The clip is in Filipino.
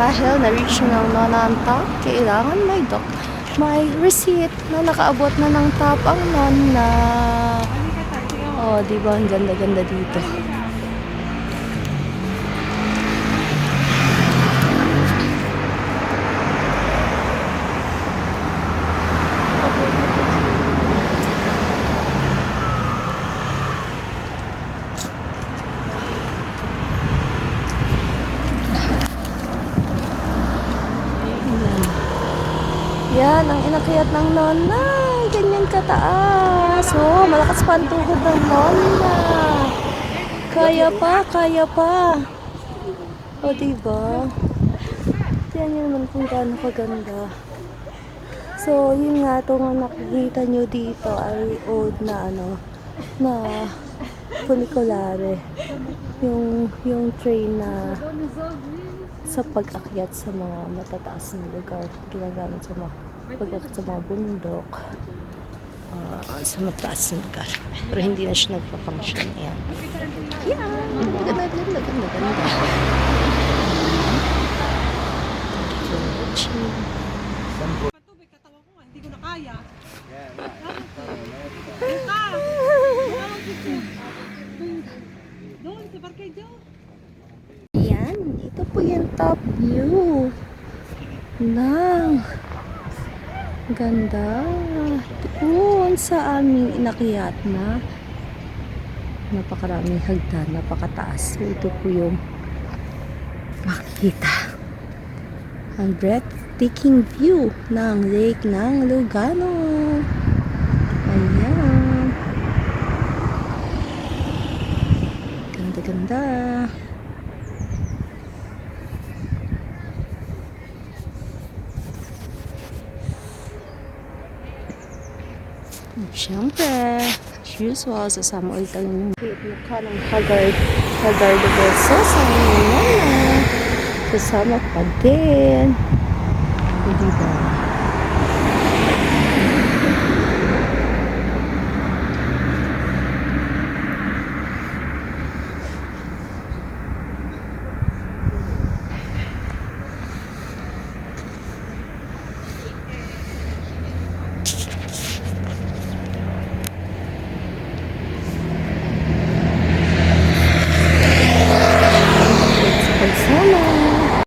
Dahil na-reach na ng nonantap, kailangan may receipt na nakaabot na ng top ang nonna. Oh, di ba? Ang ganda-ganda dito. Yan, ang inakyat ng nonna. Ganyan kataas. Oh, malakas pa ang tuhod ng nonna. Kaya pa, kaya pa. O, diba? Yan yun naman kung gaano kaganda. So, yun nga, ito nga nakikita nyo dito ay old na na funiculare. Yung train na sa pag-akyat sa mga matataas na lugar, ginagamit sa mga pag-akyat sa mga bundok, sa mataas na lugar. Pero hindi na siya nagpa-function. Ayan. Yan! Ganda. Tubig, katawa ko nga, hindi ko na kaya. Doon, sa Barquejo. Ayan, ito po yung top view ng ganda doon sa aming inakyat na napakaraming hagdan, napakataas. So, ito po yung makikita ang breathtaking view ng lake ng Lugano. Ayan, ganda-ganda. Siyempre, as usual, sasama ulit ang mukha ng Haggard Versus ang mga kasama pa din. Diba?